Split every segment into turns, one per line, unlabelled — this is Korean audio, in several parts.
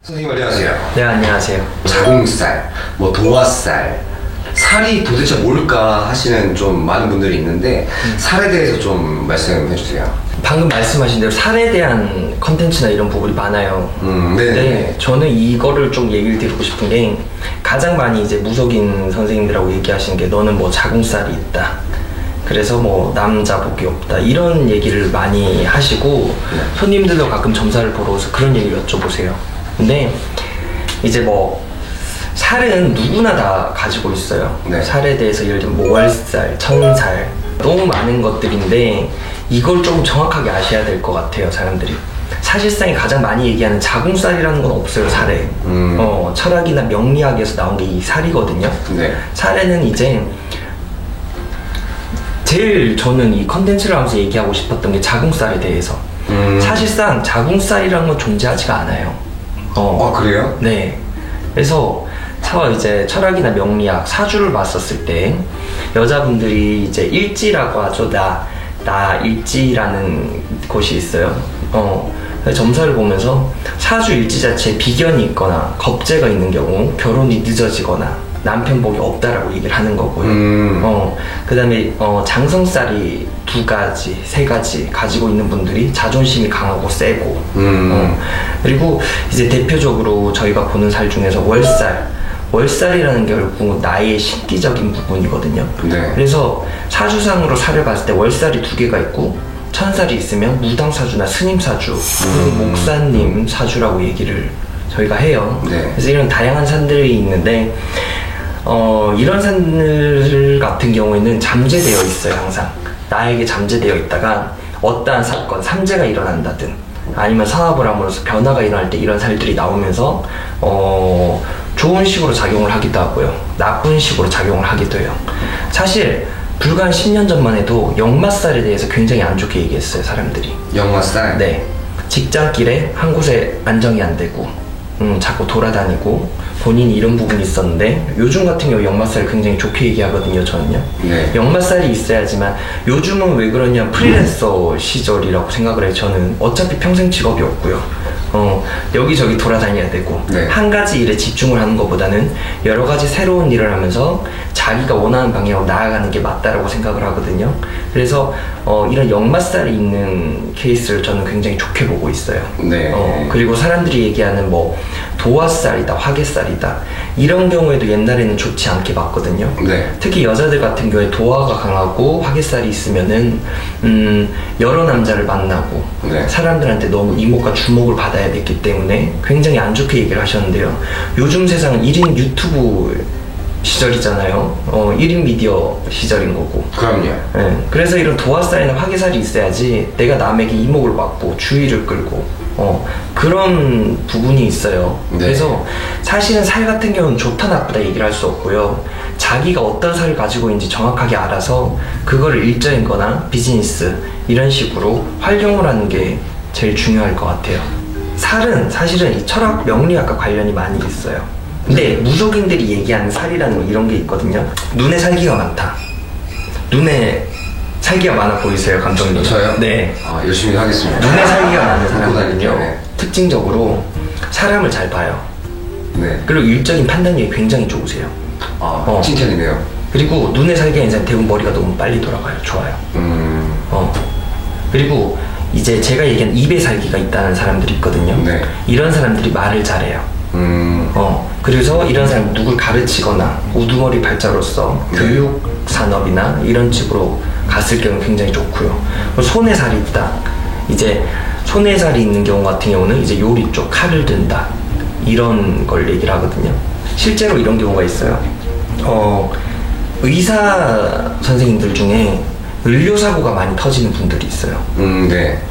선생님 안녕하세요.
네, 안녕하세요.
자궁살, 도화살, 살이 도대체 뭘까 하시는 좀 많은 분들이 있는데 살에 대해서 좀 말씀해 주세요.
방금 말씀하신 대로 살에 대한 컨텐츠나 이런 부분이 많아요. 네, 저는 이거를 좀 얘기를 드리고 싶은 게 가장 많이 이제 무속인 선생님들하고 얘기하시는 게 너는 뭐 자궁살이 있다. 그래서 뭐 남자 복이 없다 이런 얘기를 많이 하시고 손님들도 가끔 점사를 보러 오서 그런 얘기를 여쭤보세요. 근데 이제 뭐 살은 누구나 다 가지고 있어요.
네.
살에 대해서 예를 들면 뭐 월살, 천살 너무 많은 것들인데 이걸 조금 정확하게 아셔야 될 것 같아요, 사람들이. 사실상 가장 많이 얘기하는 자궁살이라는 건 없어요, 살에. 철학이나 명리학에서 나온 게 이 살이거든요.
네.
살에는 이제 제일 저는 이 컨텐츠를 하면서 얘기하고 싶었던 게 자궁살에 대해서. 사실상 자궁살이라는 건 존재하지가 않아요.
그래요?
네. 그래서 이제 철학이나 명리학 사주를 봤었을 때 여자분들이 이제 일지라고 하죠. 나 일지라는 곳이 있어요. 점사를 보면서 사주 일지 자체에 비견이 있거나 겁재가 있는 경우 결혼이 늦어지거나 남편 복이 없다라고 얘기를 하는 거고요. 그 다음에 장성살이 2가지, 3가지 가지고 있는 분들이 자존심이 강하고 세고 그리고 이제 대표적으로 저희가 보는 살 중에서 월살이라는 게 결국 나의 신기적인 부분이거든요.
네.
그래서 사주상으로 살을 봤을 때 월살이 2개가 있고 천살이 있으면 무당사주나 스님사주, 목사님 사주라고 얘기를 저희가 해요.
네.
그래서 이런 다양한 산들이 있는데 이런 산들 같은 경우에는 잠재되어 있어요. 항상 나에게 잠재되어 있다가 어떠한 사건, 삼재가 일어난다든 아니면 사업을 함으로써 변화가 일어날 때 이런 살들이 나오면서 좋은 식으로 작용을 하기도 하고요, 나쁜 식으로 작용을 하기도 해요. 사실 불과 한 10년 전만 해도 역마살에 대해서 굉장히 안 좋게 얘기했어요, 사람들이.
역마살?
네. 직장길에 한 곳에 안정이 안 되고 자꾸 돌아다니고 본인이 이런 부분이 있었는데 요즘 같은 경우 역마살을 굉장히 좋게 얘기하거든요, 저는요.
네.
역마살이 있어야지만 요즘은 왜 그러냐, 프리랜서 시절이라고 생각을 해요. 저는 어차피 평생 직업이 없고요. 여기저기 돌아다녀야 되고
네.
한 가지 일에 집중을 하는 것보다는 여러 가지 새로운 일을 하면서 자기가 원하는 방향으로 나아가는 게 맞다라고 생각을 하거든요. 그래서 이런 역마살이 있는 케이스를 저는 굉장히 좋게 보고 있어요.
네.
그리고 사람들이 얘기하는 뭐 도화살이다, 화개살이다 이런 경우에도 옛날에는 좋지 않게 봤거든요.
네.
특히 여자들 같은 경우에 도화가 강하고 화개살이 있으면은 여러 남자를 만나고
네.
사람들한테 너무 이목과 주목을 받아야 됐기 때문에 굉장히 안 좋게 얘기를 하셨는데요. 요즘 세상은 1인 유튜브 시절이잖아요. 1인 미디어 시절인 거고.
그럼요.
네. 그래서 이런 도화살이나 화개살이 있어야지 내가 남에게 이목을 받고 주의를 끌고 그런 부분이 있어요.
네.
그래서 사실은 살 같은 경우는 좋다 나쁘다 얘기를 할 수 없고요. 자기가 어떤 살을 가지고 있는지 정확하게 알아서 그거를 일적인 비즈니스 이런 식으로 활용을 하는 게 제일 중요할 것 같아요. 살은 사실은 이 철학 명리학과 관련이 많이 있어요. 근데 무속인들이 얘기하는 살이라는 거 이런 게 있거든요. 눈에 살기가 많다. 눈에 살기가 많아 보이세요, 감독님?
저요?
네.
열심히 하겠습니다.
눈에 살기가 많은 사람들은요,
네.
특징적으로 사람을 잘 봐요.
네.
그리고 일적인 판단력이 굉장히 좋으세요.
칭찬이네요.
그리고 눈에 살기가 있는 대부분 머리가 너무 빨리 돌아가요. 좋아요. 그리고 이제 제가 얘기한 입에 살기가 있다는 사람들이 있거든요.
네.
이런 사람들이 말을 잘해요. 그래서 이런 사람 누굴 가르치거나 우두머리 발자로서
네.
교육 산업이나 이런 식으로 갔을 경우 굉장히 좋고요. 손에 살이 있다. 이제 손에 살이 있는 경우 같은 경우는 이제 요리 쪽 칼을 든다. 이런 걸 얘기를 하거든요. 실제로 이런 경우가 있어요. 의사 선생님들 중에 의료사고가 많이 터지는 분들이 있어요.
네.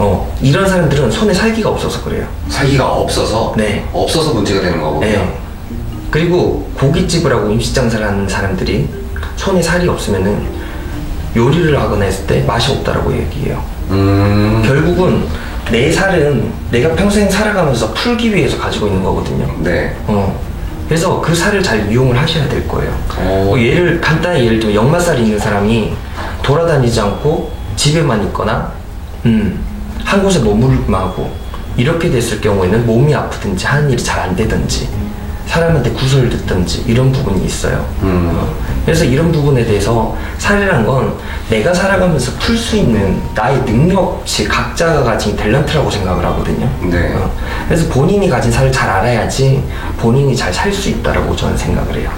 이런 사람들은 손에 살기가 없어서 그래요.
살기가 없어서?
네.
없어서 문제가 되는 거군요.
네. 그리고 고깃집을 하고 음식 장사를 하는 사람들이 손에 살이 없으면은 요리를 하거나 했을 때 맛이 없다라고 얘기해요. 결국은 내 살은 내가 평생 살아가면서 풀기 위해서 가지고 있는 거거든요.
네.
그래서 그 살을 잘 이용을 하셔야 될 거예요. 간단히 예를 들면 역마살이 있는 사람이 돌아다니지 않고 집에만 있거나 한 곳에 머무르고 이렇게 됐을 경우에는 몸이 아프든지 하는 일이 잘 안 되든지 사람한테 구설을 듣든지 이런 부분이 있어요. 그래서 이런 부분에 대해서 살이란 건 내가 살아가면서 풀 수 있는 나의 능력치 각자가 가진 탤런트라고 생각을 하거든요.
네.
그래서 본인이 가진 살을 잘 알아야지 본인이 잘 살 수 있다라고 저는 생각을 해요.